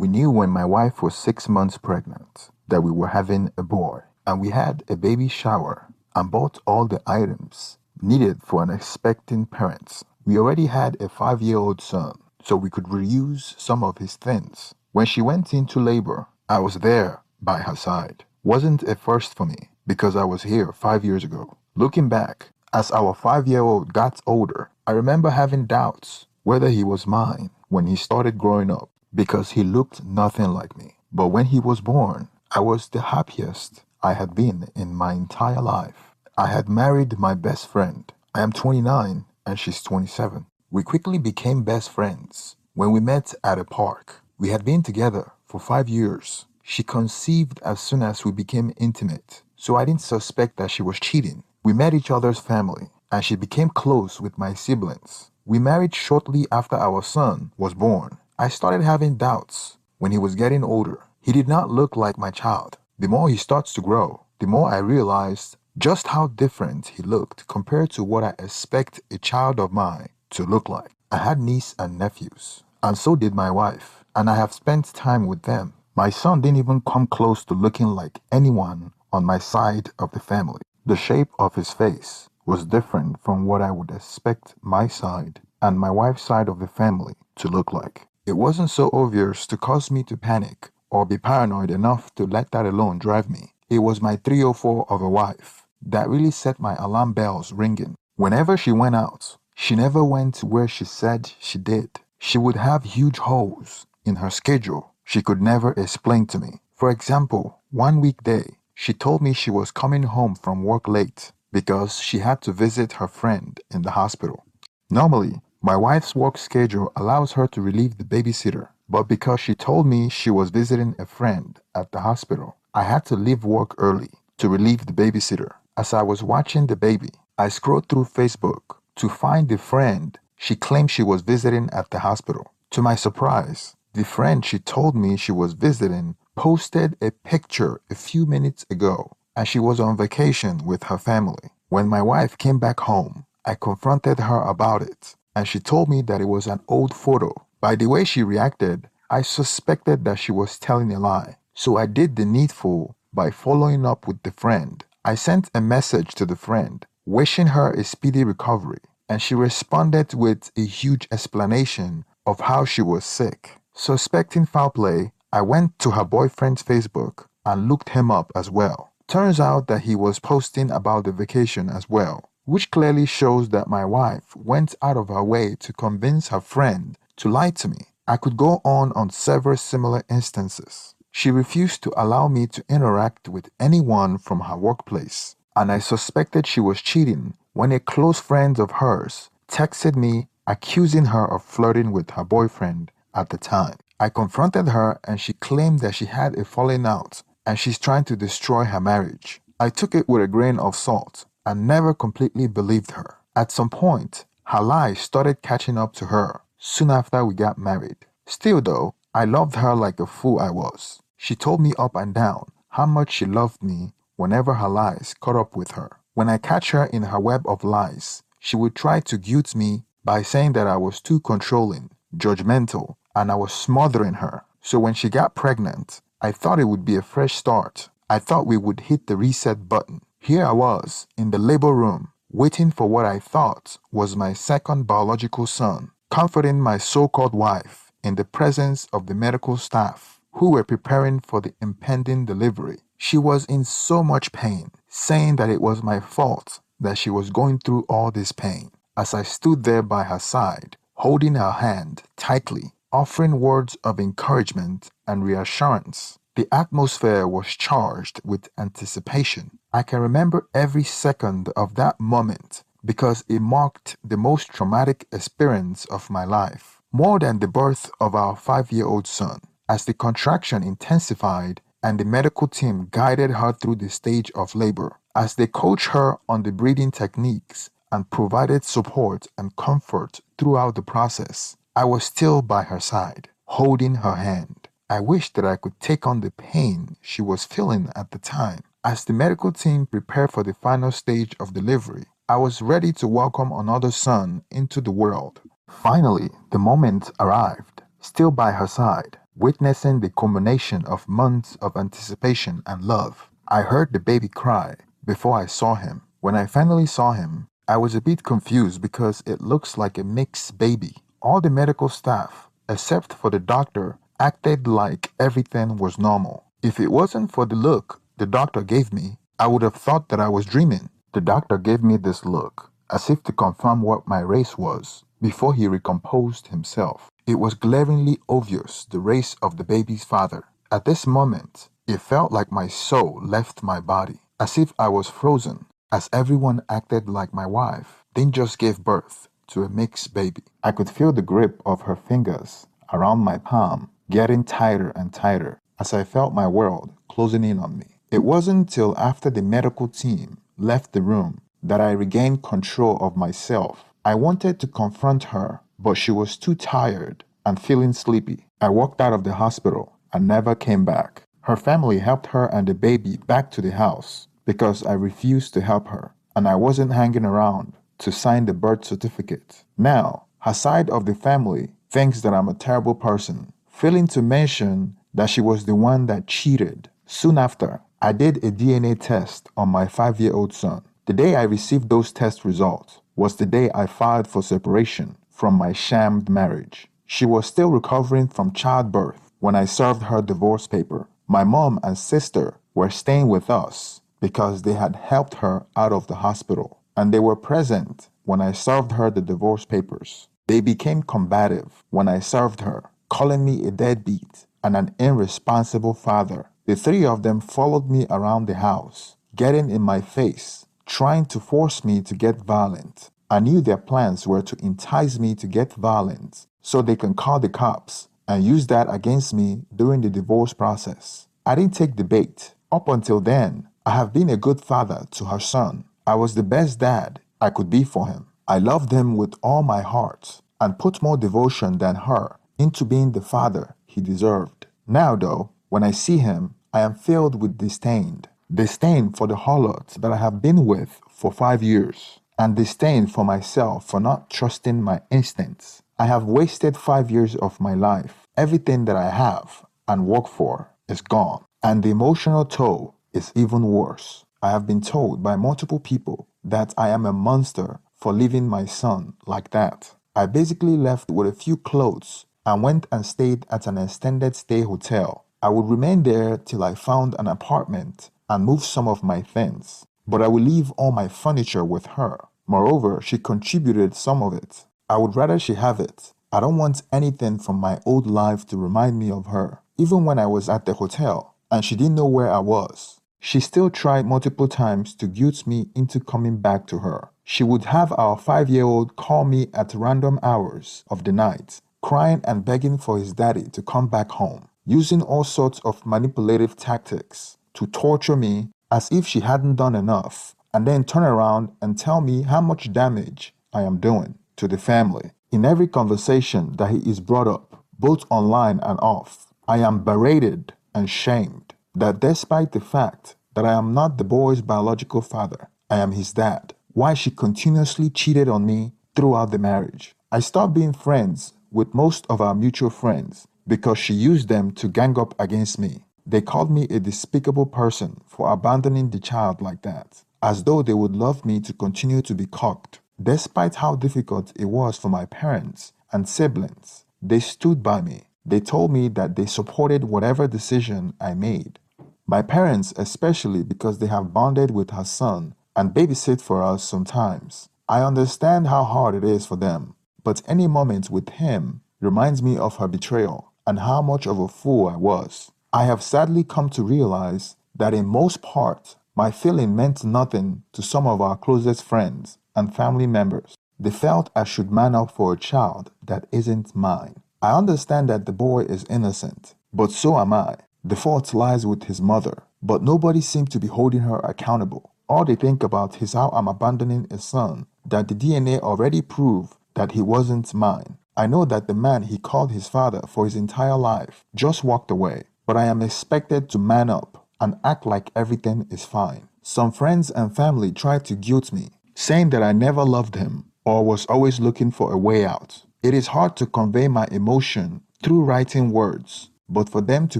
We knew when my wife was 6 months pregnant that we were having a boy, and we had a baby shower and bought all the items needed for an expecting parent. We already had a 5-year-old son, so we could reuse some of his things. When she went into labor, I was there by her side. Wasn't a first for me because I was here 5 years ago. Looking back, as our 5-year-old got older, I remember having doubts whether he was mine when he started growing up because he looked nothing like me. But when he was born, I was the happiest I had been in my entire life. I had married my best friend. I am 29 and she's 27. We quickly became best friends when we met at a park. We had been together for 5 years. She conceived as soon as we became intimate, so I didn't suspect that she was cheating. We met each other's family and she became close with my siblings. We married shortly after our son was born. I started having doubts when he was getting older. He did not look like my child. The more he starts to grow, the more I realized just how different he looked compared to what I expect a child of mine to look like. I had niece and nephews, and so did my wife, and I have spent time with them. My son didn't even come close to looking like anyone on my side of the family. The shape of his face was different from what I would expect my side and my wife's side of the family to look like. It wasn't so obvious to cause me to panic or be paranoid enough to let that alone drive me. It was my 304 of a wife that really set my alarm bells ringing. Whenever she went out, she never went where she said she did. She would have huge holes in her schedule she could never explain to me. For example, one weekday, she told me she was coming home from work late because she had to visit her friend in the hospital. Normally, my wife's work schedule allows her to relieve the babysitter, but because she told me she was visiting a friend at the hospital, I had to leave work early to relieve the babysitter. As I was watching the baby, I scrolled through Facebook to find the friend she claimed she was visiting at the hospital. To my surprise, the friend she told me she was visiting posted a picture a few minutes ago, and she was on vacation with her family. When my wife came back home, I confronted her about it, and she told me that it was an old photo. By the way she reacted, I suspected that she was telling a lie. So I did the needful by following up with the friend. I sent a message to the friend, wishing her a speedy recovery, and she responded with a huge explanation of how she was sick. Suspecting foul play, I went to her boyfriend's Facebook and looked him up as well. Turns out that he was posting about the vacation as well, which clearly shows that my wife went out of her way to convince her friend to lie to me. I could go on several similar instances. She refused to allow me to interact with anyone from her workplace, and I suspected she was cheating when a close friend of hers texted me accusing her of flirting with her boyfriend at the time. I confronted her and she claimed that she had a falling out and she's trying to destroy her marriage. I took it with a grain of salt and never completely believed her. At some point, her lies started catching up to her soon after we got married. Still though, I loved her like a fool I was. She told me up and down how much she loved me whenever her lies caught up with her. When I catch her in her web of lies, she would try to guilt me by saying that I was too controlling, judgmental, and I was smothering her. So when she got pregnant, I thought it would be a fresh start. I thought we would hit the reset button. Here I was in the labor room, waiting for what I thought was my second biological son, comforting my so-called wife in the presence of the medical staff who were preparing for the impending delivery. She was in so much pain, saying that it was my fault that she was going through all this pain. As I stood there by her side, holding her hand tightly, offering words of encouragement and reassurance, the atmosphere was charged with anticipation. I can remember every second of that moment because it marked the most traumatic experience of my life, more than the birth of our 5-year-old son. As the contraction intensified and the medical team guided her through the stage of labor, as they coached her on the breathing techniques and provided support and comfort throughout the process, I was still by her side, holding her hand. I wished that I could take on the pain she was feeling at the time. As the medical team prepared for the final stage of delivery, I was ready to welcome another son into the world. Finally, the moment arrived. Still by her side, witnessing the culmination of months of anticipation and love. I heard the baby cry before I saw him. When I finally saw him, I was a bit confused because it looks like a mixed baby. All the medical staff, except for the doctor, acted like everything was normal. If it wasn't for the look the doctor gave me, I would have thought that I was dreaming. The doctor gave me this look, as if to confirm what my race was, before he recomposed himself. It was glaringly obvious the race of the baby's father. At this moment, it felt like my soul left my body, as if I was frozen, as everyone acted like my wife then just gave birth to a mixed baby. I could feel the grip of her fingers around my palm getting tighter and tighter as I felt my world closing in on me. It wasn't until after the medical team left the room that I regained control of myself. I wanted to confront her, but she was too tired and feeling sleepy. I walked out of the hospital and never came back. Her family helped her and the baby back to the house because I refused to help her, and I wasn't hanging around to sign the birth certificate. Now, her side of the family thinks that I'm a terrible person, failing to mention that she was the one that cheated. Soon after, I did a DNA test on my 5-year-old son. The day I received those test results was the day I filed for separation from my shammed marriage. She was still recovering from childbirth when I served her divorce paper. My mom and sister were staying with us because they had helped her out of the hospital, and they were present when I served her the divorce papers. They became combative when I served her, calling me a deadbeat and an irresponsible father. The three of them followed me around the house, getting in my face, trying to force me to get violent. I knew their plans were to entice me to get violent so they can call the cops and use that against me during the divorce process. I didn't take the bait. Up until then, I have been a good father to her son. I was the best dad I could be for him. I loved him with all my heart and put more devotion than her into being the father he deserved. Now though, when I see him, I am filled with disdain. Disdain for the harlot that I have been with for 5 years, and disdain for myself for not trusting my instincts. I have wasted 5 years of my life. Everything that I have and work for is gone, and the emotional toll is even worse. I have been told by multiple people that I am a monster for leaving my son like that. I basically left with a few clothes and went and stayed at an extended stay hotel. I would remain there till I found an apartment and move some of my things, but I will leave all my furniture with her. Moreover, she contributed some of it. I would rather she have it. I don't want anything from my old life to remind me of her. Even when I was at the hotel and she didn't know where I was, she still tried multiple times to guilt me into coming back to her. She would have our 5-year-old call me at random hours of the night, crying and begging for his daddy to come back home, using all sorts of manipulative tactics to torture me as if she hadn't done enough, and then turn around and tell me how much damage I am doing to the family. In every conversation that he is brought up, both online and off, I am berated and shamed that despite the fact that I am not the boy's biological father, I am his dad. Why she continuously cheated on me throughout the marriage. I stopped being friends with most of our mutual friends because she used them to gang up against me. They called me a despicable person for abandoning the child like that, as though they would love me to continue to be cocked. Despite how difficult it was for my parents and siblings, they stood by me. They told me that they supported whatever decision I made. My parents especially, because they have bonded with her son and babysit for us sometimes. I understand how hard it is for them, but any moment with him reminds me of her betrayal and how much of a fool I was. I have sadly come to realize that in most part, my feeling meant nothing to some of our closest friends and family members. They felt I should man up for a child that isn't mine. I understand that the boy is innocent, but so am I. The fault lies with his mother, but nobody seemed to be holding her accountable. All they think about is how I'm abandoning a son that the DNA already proved that he wasn't mine. I know that the man he called his father for his entire life just walked away, but I am expected to man up and act like everything is fine. Some friends and family tried to guilt me, saying that I never loved him or was always looking for a way out. It is hard to convey my emotion through writing words, but for them to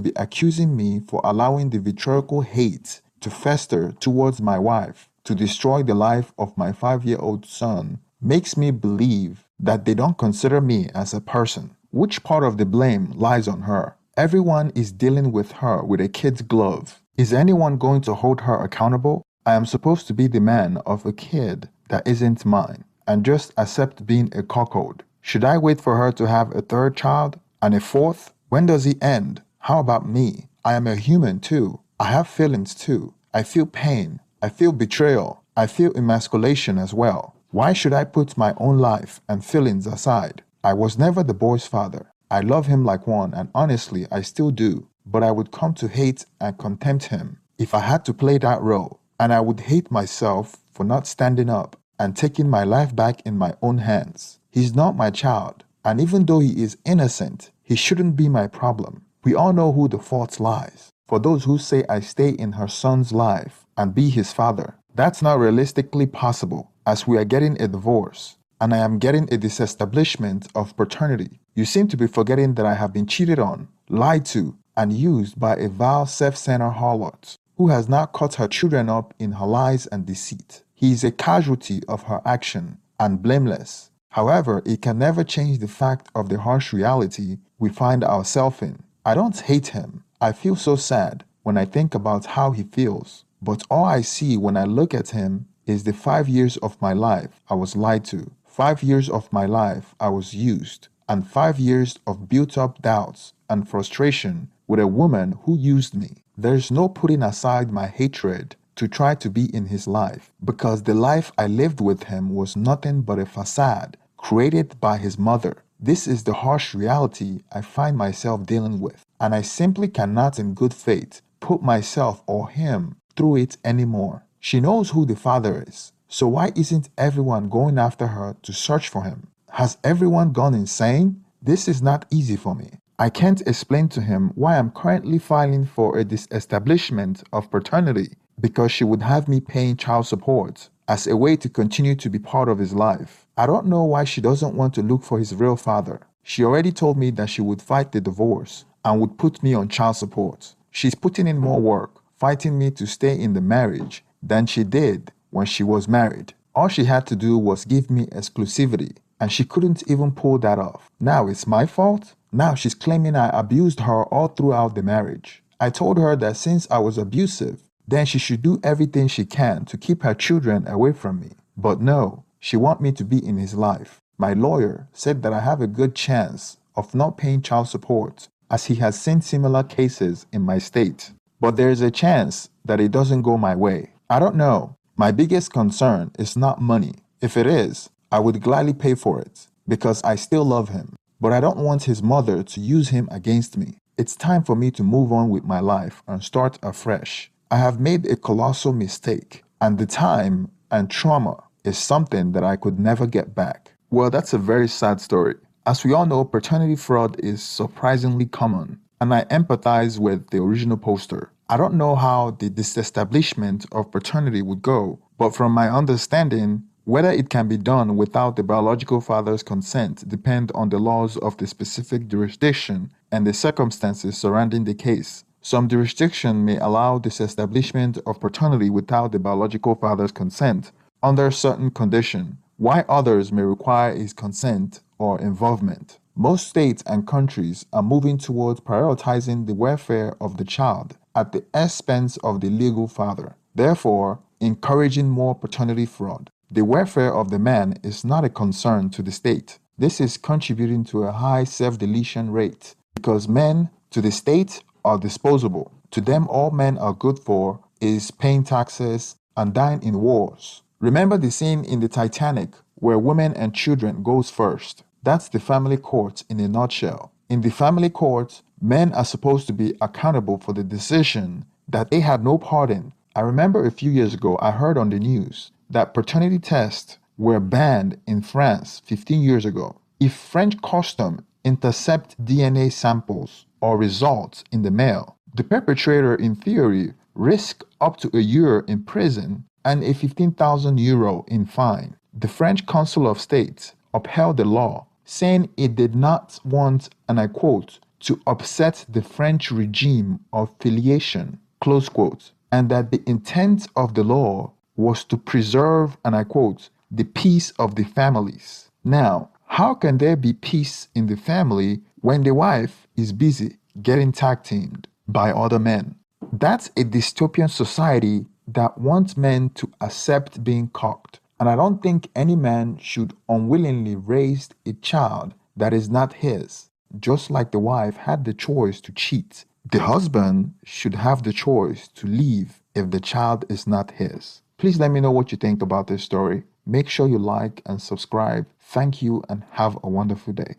be accusing me for allowing the vitriolical hate to fester towards my wife to destroy the life of my 5-year-old son makes me believe that they don't consider me as a person. Which part of the blame lies on her? Everyone is dealing with her with a kid's glove. Is anyone going to hold her accountable? I am supposed to be the man of a kid that isn't mine and just accept being a cuckold. Should I wait for her to have a third child and a fourth? When does it end? How about me? I am a human too. I have feelings too. I feel pain. I feel betrayal. I feel emasculation as well. Why should I put my own life and feelings aside? I was never the boy's father. I love him like one, and honestly, I still do. But I would come to hate and contempt him if I had to play that role. And I would hate myself for not standing up and taking my life back in my own hands. He's not my child, and even though he is innocent, he shouldn't be my problem. We all know who the fault lies. For those who say I stay in her son's life and be his father, that's not realistically possible, as we are getting a divorce, and I am getting a disestablishment of paternity. You seem to be forgetting that I have been cheated on, lied to, and used by a vile self-centered harlot who has now caught her children up in her lies and deceit. He is a casualty of her action and blameless. However, it can never change the fact of the harsh reality we find ourselves in. I don't hate him. I feel so sad when I think about how he feels. But all I see when I look at him is the 5 years of my life I was lied to, 5 years of my life I was used, and 5 years of built-up doubts and frustration with a woman who used me. There's no putting aside my hatred to try to be in his life, because the life I lived with him was nothing but a facade created by his mother. This is the harsh reality I find myself dealing with, and I simply cannot in good faith put myself or him through it anymore. She knows who the father is, so why isn't everyone going after her to search for him? Has everyone gone insane? This is not easy for me. I can't explain to him why I'm currently filing for a disestablishment of paternity, because she would have me paying child support as a way to continue to be part of his life. I don't know why she doesn't want to look for his real father. She already told me that she would fight the divorce and would put me on child support. She's putting in more work, fighting me to stay in the marriage than she did when she was married. All she had to do was give me exclusivity, and she couldn't even pull that off. Now it's my fault? Now she's claiming I abused her all throughout the marriage. I told her that since I was abusive, then she should do everything she can to keep her children away from me. But no, she wants me to be in his life. My lawyer said that I have a good chance of not paying child support, as he has seen similar cases in my state. But there is a chance that it doesn't go my way. I don't know. My biggest concern is not money. If it is, I would gladly pay for it, because I still love him. But I don't want his mother to use him against me. It's time for me to move on with my life and start afresh. I have made a colossal mistake, and the time and trauma is something that I could never get back. Well, that's a very sad story. As we all know, paternity fraud is surprisingly common, and I empathize with the original poster. I don't know how the disestablishment of paternity would go, but from my understanding, whether it can be done without the biological father's consent depends on the laws of the specific jurisdiction and the circumstances surrounding the case. Some jurisdictions may allow disestablishment of paternity without the biological father's consent under certain conditions, while others may require his consent or involvement. Most states and countries are moving towards prioritizing the welfare of the child at the expense of the legal father, therefore encouraging more paternity fraud. The welfare of the man is not a concern to the state. This is contributing to a high self-deletion rate, because men to the state are disposable. To them, all men are good for is paying taxes and dying in wars. Remember the scene in the Titanic where women and children goes first. That's the family court in a nutshell. In the family court, men are supposed to be accountable for the decision that they had no part in. I remember a few years ago I heard on the news that paternity tests were banned in France 15 years ago. If French custom intercept DNA samples or results in the mail, the perpetrator in theory risks up to a year in prison and a 15,000 euro in fine. The French Council of State upheld the law, saying it did not want, and I quote, to upset the French regime of filiation, close quote, and that the intent of the law was to preserve, and I quote, the peace of the families. Now, how can there be peace in the family when the wife is busy getting tag teamed by other men? That's a dystopian society that wants men to accept being cocked. And I don't think any man should unwillingly raise a child that is not his, just like the wife had the choice to cheat. The husband should have the choice to leave if the child is not his. Please let me know what you think about this story. Make sure you like and subscribe. Thank you and have a wonderful day.